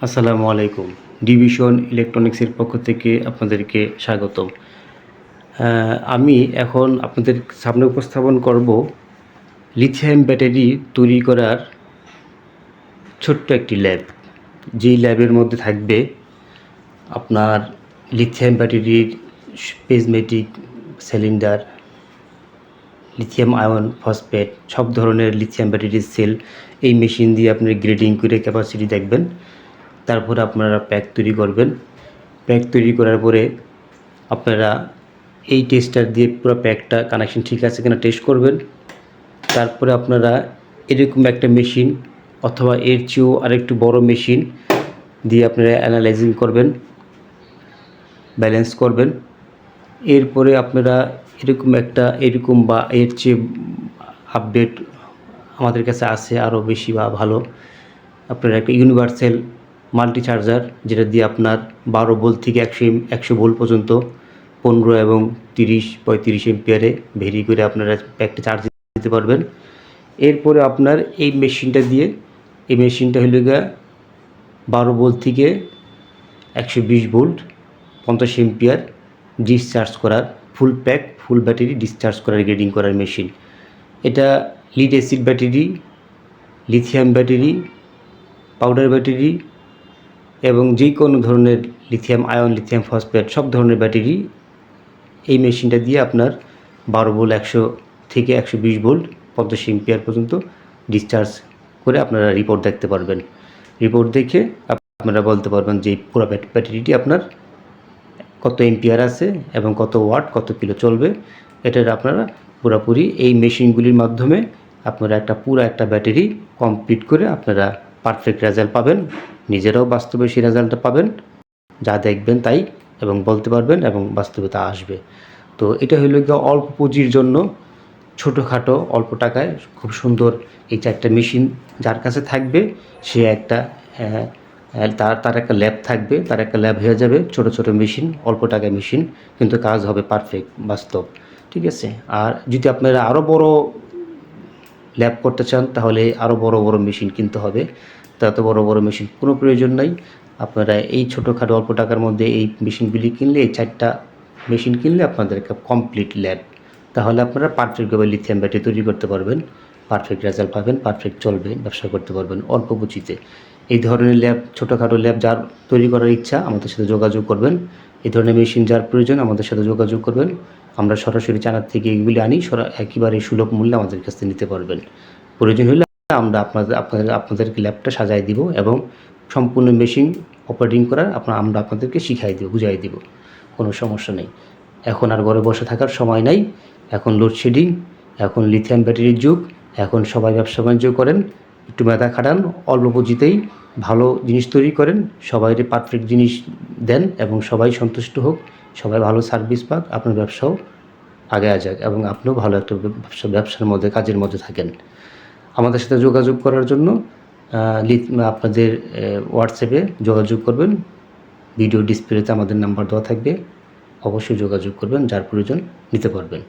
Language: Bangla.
আসসালামু আলাইকুম। ডিভিশন ইলেকট্রনিক্সের পক্ষ থেকে আপনাদেরকে স্বাগতম। আমি এখন আপনাদের সামনে উপস্থাপন করব লিথিয়াম ব্যাটারি তৈরি করার ছোট্ট একটি ল্যাব। যেই ল্যাবের মধ্যে থাকবে আপনার লিথিয়াম ব্যাটারির prismatic cylinder, lithium ion phosphate, সব ধরনের লিথিয়াম ব্যাটারির সেল এই মেশিন দিয়ে আপনি গ্রেডিং করে ক্যাপাসিটি দেখবেন। তারপর আপনারা প্যাক তৈরি করবেন। প্যাক তৈরি করার পরে আপনারা এই টেস্টার দিয়ে পুরো প্যাকটা কানেকশন ঠিক আছে কিনা টেস্ট করবেন। তারপরে আপনারা এরকম একটা মেশিন অথবা এর চেয়েও আরেকটু বড় মেশিন দিয়ে আপনারা অ্যানালাইজিং করবেন, ব্যালেন্স করবেন। এরপরে আপনারা এরকম বা এর চেয়ে আপডেট আমাদের কাছে আছে আরও বেশি বা ভালো। আপনারা একটা ইউনিভার্সাল মাল্টি চার্জার, যেটা দিয়ে আপনার 12 ভোল্ট থেকে 100 ভোল্ট পর্যন্ত 15 এবং 30-35 এম্পিয়ারে ভেরি করে আপনারা একটা চার্জ দিতে পারবেন। এরপরে আপনার এই মেশিনটা হলো গিয়ে 12 ভোল্ট থেকে 120 ভোল্ট 50 এম্পিয়ার ডিসচার্জ করার ফুল ব্যাটারি ডিসচার্জ করার গ্রেডিং করার মেশিন। এটা lead acid battery, lithium battery, powder battery এবং যে কোনো ধরনের লিথিয়াম আয়ন, লিথিয়াম ফসফেট সব ধরনের ব্যাটারি এই মেশিনটা দিয়ে আপনার 12 ভোল্ট 100 থেকে 120 ভোল্ট 50 এম্পিয়ার পর্যন্ত ডিসচার্জ করে আপনারা রিপোর্ট দেখতে পারবেন। রিপোর্ট দেখে আপনারা বলতে পারবেন যে পুরো ব্যাটারিটি আপনার কত এম্পিয়ার আছে এবং কত ওয়াট, কত কিলো চলবে। এটার আপনারা পুরোপুরি এই মেশিনগুলির মাধ্যমে আপনারা একটা ব্যাটারি কমপ্লিট করে আপনারা পারফেক্ট রেজাল্ট পাবেন। নিজেরাও বাস্তবে সেই রেজাল্টটা পাবেন, যা দেখবেন তাই এবং বলতে পারবেন এবং বাস্তবে তা আসবে। তো এটা হলো গিয়ে অল্প পুঁজির জন্য, ছোটোখাটো অল্প টাকায় খুব সুন্দর এই 4টা মেশিন যার কাছে থাকবে সে তার একটা ল্যাব থাকবে, তার একটা ল্যাব হয়ে যাবে। ছোট মেশিন, অল্প টাকায় মেশিন, কিন্তু কাজ হবে পারফেক্ট, বাস্তব। ঠিক আছে। আর যদি আপনারা আরও বড় ল্যাব করতে চান তাহলে আরও বড় মেশিন কিনতে হবে। তত বড় মেশিন কোনো প্রয়োজন নাই। আপনারা এই ছোটোখাটো অল্প টাকার মধ্যে এই মেশিনগুলি কিনলে, এই 4টা মেশিন কিনলে আপনাদের একটা কমপ্লিট ল্যাব। তাহলে আপনারা পারফেক্টভাবে লিথিয়াম ব্যাটারি তৈরি করতে পারবেন, পারফেক্ট রেজাল্ট পাবেন, পারফেক্ট চলবে, ব্যবসা করতে পারবেন অল্প পুঁজিতে। এই ধরনের ল্যাব, ছোটোখাটো ল্যাব যার তৈরি করার ইচ্ছা আমাদের সাথে যোগাযোগ করবেন। এই ধরনের মেশিন যার প্রয়োজন আমাদের সাথে যোগাযোগ করবেন। আমরা সরাসরি চায়না থেকে এগুলি আনি, একেবারে সুলভ মূল্যে আমাদের কাছ থেকে নিতে পারবেন। প্রয়োজন হলে আমরা আপনাদেরকে ল্যাবটা সাজায় দিব এবং সম্পূর্ণ মেশিন অপারেটিং করার আমরা আপনাদেরকে শিখাই দিব, বুঝাই দিব। কোনো সমস্যা নেই। এখন আর ঘরে বসে থাকার সময় নাই। এখন লোডশেডিং, এখন লিথিয়াম ব্যাটারির যুগ। এখন সবাই ব্যবসা বাণিজ্য করেন, একটু মেধা খাটান, অল্প পুঁজিতেই ভালো জিনিস তৈরি করেন, সবাইকে পারফেক্ট জিনিস দেন এবং সবাই সন্তুষ্ট হোক, সবাই ভালো সার্ভিস পাক, আপনার ব্যবসাও আগে যাক এবং আপনিও ভালো একটা ব্যবসার মধ্যে, কাজের মধ্যে থাকেন। আমাদের সাথে যোগাযোগ করার জন্য আপনাদের হোয়াটসঅ্যাপে যোগাযোগ করবেন। ভিডিও ডিসপ্লেতে আমাদের নাম্বার দেওয়া থাকবে, অবশ্যই যোগাযোগ করবেন, যার প্রয়োজন নিতে পারবেন।